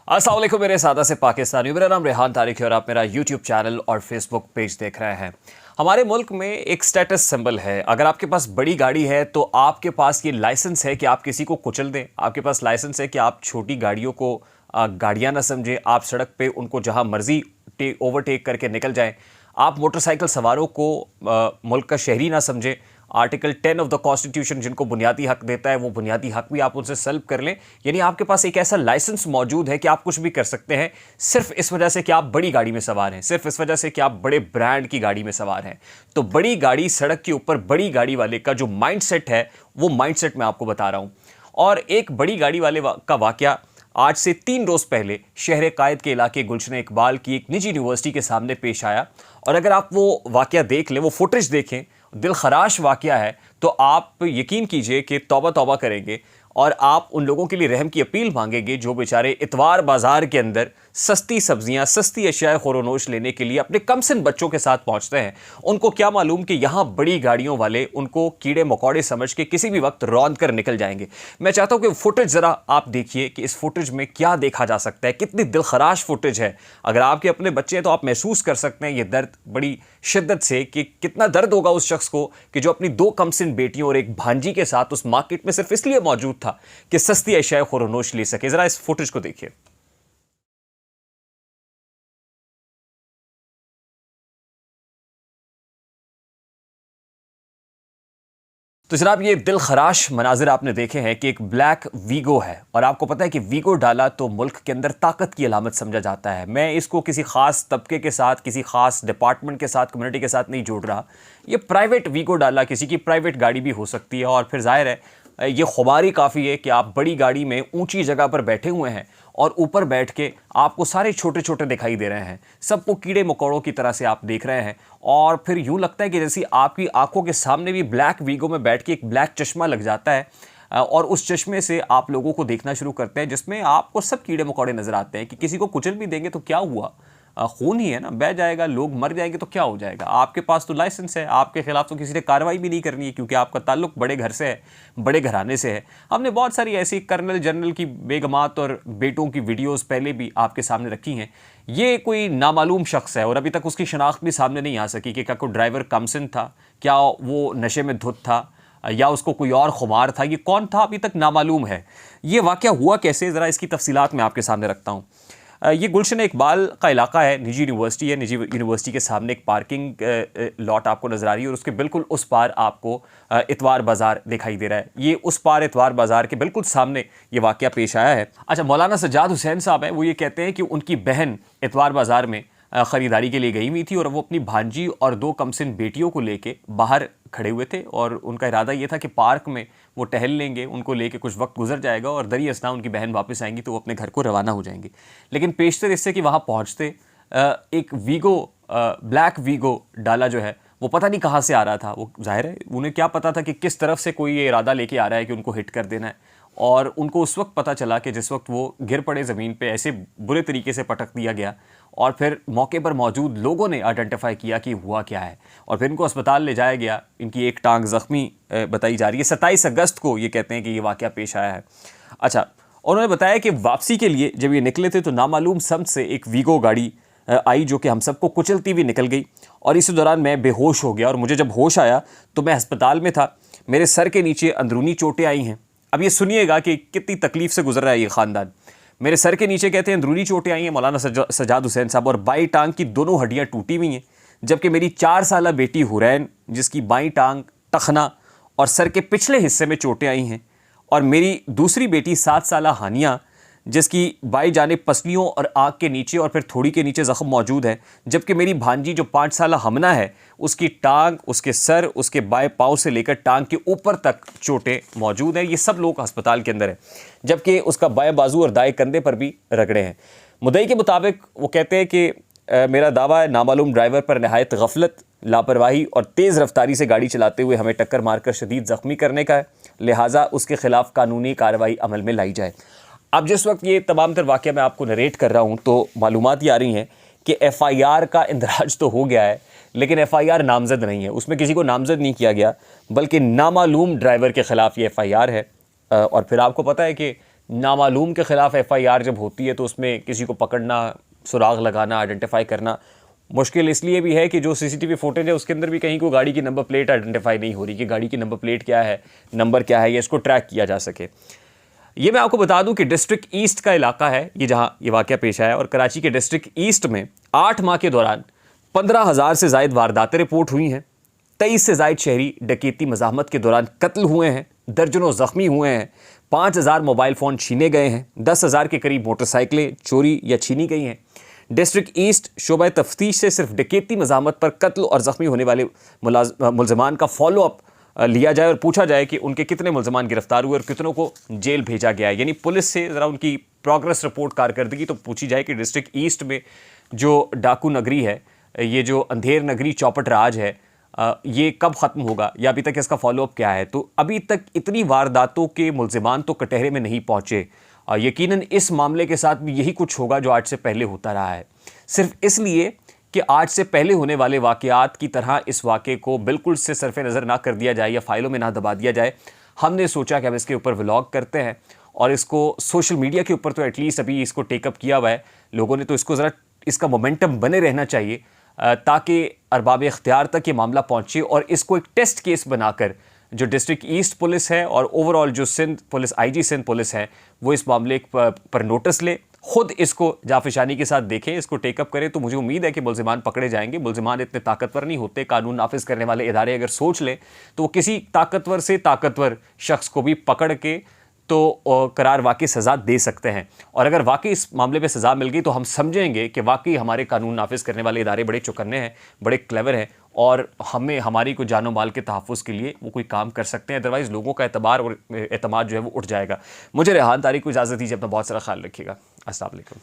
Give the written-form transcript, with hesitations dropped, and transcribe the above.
अस्सलाम वालेकुम मेरे सादा से पाकिस्तानी। मेरा नाम रेहान तारिक है और आप मेरा यूट्यूब चैनल और फेसबुक पेज देख रहे हैं। हमारे मुल्क में एक स्टेटस सिंबल है, अगर आपके पास बड़ी गाड़ी है तो आपके पास ये लाइसेंस है कि आप किसी को कुचल दें। आपके पास लाइसेंस है कि आप छोटी गाड़ियों को गाड़ियाँ ना समझें, आप सड़क पे उनको जहाँ मर्जी ओवरटेक करके निकल जाएं। आप मोटरसाइकिल सवारों को मुल्क का शहरी ना समझें। आर्टिकल 10 ऑफ द कॉन्स्टिट्यूशन जिनको बुनियादी हक देता है, वो बुनियादी हक भी आप उनसे सल्ब कर लें। यानी आपके पास एक ऐसा लाइसेंस मौजूद है कि आप कुछ भी कर सकते हैं, सिर्फ इस वजह से कि आप बड़ी गाड़ी में सवार हैं, सिर्फ इस वजह से कि आप बड़े ब्रांड की गाड़ी में सवार हैं। तो बड़ी गाड़ी, सड़क के ऊपर बड़ी गाड़ी वाले का जो माइंडसेट है, वो माइंडसेट मैं आपको बता रहा हूं। और एक बड़ी गाड़ी वाले का वाकया आज से 3 रोज पहले शहर कायद के इलाके गुलशन इकबाल की एक निजी यूनिवर्सिटी के सामने पेश आया। और अगर आप वो वाकया देख लें, वो फुटेज देखें, दिल खराश वाकया है, तो आप यकीन कीजिए कि तौबा तौबा करेंगे और आप उन लोगों के लिए रहम की अपील मांगेंगे जो बेचारे इतवार बाजार के अंदर सस्ती सब्जियां, सस्ती अशियाए खोरोनोश लेने के लिए अपने कमसिन बच्चों के साथ पहुंचते हैं। उनको क्या मालूम कि यहां बड़ी गाड़ियों वाले उनको कीड़े मकोड़े समझ के किसी भी वक्त रौंद कर निकल जाएंगे। मैं चाहता हूं कि फुटेज जरा आप देखिए कि इस फुटेज में क्या देखा जा सकता है, कितनी दिलखराश फुटेज है। अगर आपके अपने बच्चे हैं तो आप महसूस कर सकते हैं ये दर्द बड़ी शिद्दत से कि कितना दर्द होगा उस शख्स को कि जो अपनी 2 कमसिन बेटियों और एक भांजी के साथ उस मार्केट में सिर्फ इसलिए मौजूद था कि सस्ती अशियाए खोरोनोश ले सके। जरा इस फुटेज को देखिए। तो जनाब ये दिल खराश मनाजिर आपने देखे हैं कि एक ब्लैक वीगो है और आपको पता है कि वीगो डाला तो मुल्क के अंदर ताकत की अलामत समझा जाता है। मैं इसको किसी खास तबके के साथ, किसी खास डिपार्टमेंट के साथ, कम्युनिटी के साथ नहीं जोड़ रहा। ये प्राइवेट वीगो डाला किसी की प्राइवेट गाड़ी भी हो सकती है और फिर जाहिर है ये खुमारी काफ़ी है कि आप बड़ी गाड़ी में ऊंची जगह पर बैठे हुए हैं और ऊपर बैठ के आपको सारे छोटे छोटे दिखाई दे रहे हैं, सबको कीड़े मकोड़ों की तरह से आप देख रहे हैं। और फिर यूं लगता है कि जैसे आपकी आंखों के सामने भी ब्लैक वीगो में बैठ के एक ब्लैक चश्मा लग जाता है और उस चश्मे से आप लोगों को देखना शुरू करते हैं जिसमें आपको सब कीड़े मकोड़े नजर आते हैं कि किसी को कुचल भी देंगे तो क्या हुआ, खून ही है ना, बह जाएगा, लोग मर जाएंगे तो क्या हो जाएगा। आपके पास तो लाइसेंस है, आपके खिलाफ तो किसी ने कार्रवाई भी नहीं करनी है क्योंकि आपका ताल्लुक बड़े घर से है, बड़े घराने से है। हमने बहुत सारी ऐसी कर्नल जनरल की बेगमात और बेटों की वीडियोस पहले भी आपके सामने रखी हैं। ये कोई नामालूम शख्स है और अभी तक उसकी शनाख्त भी सामने नहीं आ सकी कि क्या कोई ड्राइवर कमसिन था, क्या वो नशे में धुत था या उसको कोई और खुमार था, ये कौन था अभी तक नामालूम है। ये वाकया हुआ कैसे, ज़रा इसकी तफसीलात मैं आपके सामने रखता हूँ। ये गुलशन इकबाल का इलाका है, निजी यूनिवर्सिटी है। निजी यूनिवर्सिटी के सामने एक पार्किंग लॉट आपको नज़र आ रही है और उसके बिल्कुल उस पार आपको इतवार बाज़ार दिखाई दे रहा है। ये उस पार इतवार बाज़ार के बिल्कुल सामने ये वाक़या पेश आया है। अच्छा, मौलाना सज्जाद हुसैन साहब हैं, वो ये कहते हैं कि उनकी बहन इतवार बाज़ार में ख़रीदारी के लिए गई हुई थी और वो अपनी भांजी और 2 कमसिन बेटियों को लेके बाहर खड़े हुए थे और उनका इरादा ये था कि पार्क में वो टहल लेंगे, उनको लेके कुछ वक्त गुजर जाएगा और दरी असना उनकी बहन वापस आएंगी तो वो अपने घर को रवाना हो जाएंगे। लेकिन पेशतर इससे कि वहाँ पहुँचते एक वीगो, ब्लैक वीगो डाला जो है वो पता नहीं कहाँ से आ रहा था। वो जाहिर है उन्हें क्या पता था कि किस तरफ से कोई ये इरादा लेके आ रहा है कि उनको हिट कर देना है। और उनको उस वक्त पता चला कि जिस वक्त वो गिर पड़े ज़मीन पे, ऐसे बुरे तरीके से पटक दिया गया और फिर मौके पर मौजूद लोगों ने आइडेंटिफाई किया कि हुआ क्या है और फिर इनको अस्पताल ले जाया गया। इनकी एक टांग ज़ख्मी बताई जा रही है। 27 अगस्त को ये कहते हैं कि ये वाक़या पेश आया है। अच्छा, उन्होंने बताया कि वापसी के लिए जब ये निकले थे तो नामालूम समत से एक वीगो गाड़ी आई जो कि हम सबको कुचलती हुई निकल गई और इसी दौरान मैं बेहोश हो गया और मुझे जब होश आया तो मैं अस्पताल में था। मेरे सर के नीचे अंदरूनी चोटें आई हैं। अब ये सुनिएगा कि कितनी तकलीफ से गुजर रहा है ये ख़ानदान। मेरे सर के नीचे कहते हैं अंदरूनी चोटें आई हैं मौलाना सज्जाद हुसैन साहब, और बाई टांग की दोनों हड्डियां टूटी हुई हैं, जबकि मेरी 4 साला बेटी हुरैन जिसकी बाई टांग, टखना और सर के पिछले हिस्से में चोटें आई हैं, और मेरी दूसरी बेटी 7 साला हानिया जिसकी बाई जानिब पसलियों और आँख के नीचे और फिर थोड़ी के नीचे ज़ख्म मौजूद है, जबकि मेरी भांजी जो 5 साला हमना है उसकी टांग, उसके सर, उसके बाएं पाँव से लेकर टांग के ऊपर तक चोटें मौजूद हैं। ये सब लोग अस्पताल के अंदर हैं, जबकि उसका बाएं बाजू और दाएं कंधे पर भी रगड़े हैं। मुद्दई के मुताबिक वो कहते हैं कि मेरा दावा है नामालूम ड्राइवर पर नहायत गफलत, लापरवाही और तेज़ रफ्तारी से गाड़ी चलाते हुए हमें टक्कर मारकर शदीद ज़ख्मी करने का है, लिहाजा उसके ख़िलाफ़ कानूनी कार्रवाई अमल में लाई जाए। अब जिस वक्त ये तमाम तर वाक़या मैं आपको नरेट कर रहा हूँ तो मालूमात ये आ रही हैं कि FIR का इंदराज तो हो गया है लेकिन FIR नामज़द नहीं है, उसमें किसी को नामज़द नहीं किया गया बल्कि नामालूम ड्राइवर के ख़िलाफ़ ये FIR है। और फिर आपको पता है कि नामालूम के ख़िलाफ़ FIR जब होती है तो उसमें किसी को पकड़ना, सुराग लगाना, आइडेंटिफाई करना मुश्किल इसलिए भी है कि जो CCTV फुटेज है उसके अंदर भी कहीं को गाड़ी की नंबर प्लेट आइडेंटिफाई नहीं हो रही कि गाड़ी की नंबर प्लेट क्या है, नंबर क्या है, या इसको ट्रैक किया जा सके। ये मैं आपको बता दूं कि डिस्ट्रिक्ट ईस्ट का इलाका है ये जहां ये वाकया पेश आया, और कराची के डिस्ट्रिक्ट ईस्ट में 8 माह के दौरान 15,000 से ज़ायद वारदातें रिपोर्ट हुई हैं। 23 से ज़ायद शहरी डकैती मज़ाहमत के दौरान कत्ल हुए हैं, दर्जनों ज़ख्मी हुए हैं, 5,000 मोबाइल फ़ोन छीने गए हैं, 10,000 के करीब मोटरसाइकिलें चोरी या छीनी गई हैं। डिस्ट्रिक्ट ईस्ट शोबा तफ्तीश से सिर्फ डकैती मज़ाहमत पर कत्ल और ज़ख्मी होने वाले मुलज़मान का फॉलोअप लिया जाए और पूछा जाए कि उनके कितने मुलज़मान गिरफ्तार हुए और कितनों को जेल भेजा गया है। यानी पुलिस से ज़रा उनकी प्रोग्रेस रिपोर्ट कारकर्दगी तो पूछी जाए कि डिस्ट्रिक्ट ईस्ट में जो डाकू नगरी है, ये जो अंधेर नगरी चौपट राज है, ये कब ख़त्म होगा या अभी तक इसका फॉलोअप क्या है। तो अभी तक इतनी वारदातों के मुलज़मान तो कटहरे में नहीं पहुँचे। यकीनन इस मामले के साथ भी यही कुछ होगा जो आज से पहले होता रहा है, सिर्फ इसलिए कि आज से पहले होने वाले वाक़यात की तरह इस वाक़े को बिल्कुल से सरफ़े नज़र ना कर दिया जाए या फ़ाइलों में ना दबा दिया जाए। हमने सोचा कि हम इसके ऊपर व्लॉग करते हैं और इसको सोशल मीडिया के ऊपर तो एटलीस्ट अभी इसको टेकअप किया हुआ है लोगों ने, तो इसको ज़रा इसका मोमेंटम बने रहना चाहिए ताकि अरबाब इख्तियार तक ये मामला पहुँचे और इसको एक टेस्ट केस बनाकर जो डिस्ट्रिक्ट ईस्ट पुलिस है और ओवरऑल जो Sindh police IG Sindh police है वो इस मामले पर नोटिस ले, खुद इसको जाफिशानी के साथ देखें, इसको टेकअप करें। तो मुझे उम्मीद है कि मुलज़िमान पकड़े जाएंगे। मुलज़िमान इतने ताकतवर नहीं होते, कानून नाफिज करने वाले इदारे अगर सोच लें तो वो किसी ताकतवर से ताकतवर शख्स को भी पकड़ के तो करार वाकई सज़ा दे सकते हैं। और अगर वाकई इस मामले में सज़ा मिल गई तो हम समझेंगे कि वाकई हमारे कानून नाफिज करने वाले इदारे बड़े चौकन्ने हैं, बड़े क्लेवर हैं और हमें हमारी कोई जानो माल के तहफ़्फ़ुज़ के लिए वो कोई काम कर सकते हैं। अदरवाइज़ लोगों का एतबार और एतमाद जो है वो उठ जाएगा। मुझे रेहान तारिक को इजाज़त दीजिए, अपना बहुत सारा ख्याल रखिएगा। अस्सलाम वालेकुम।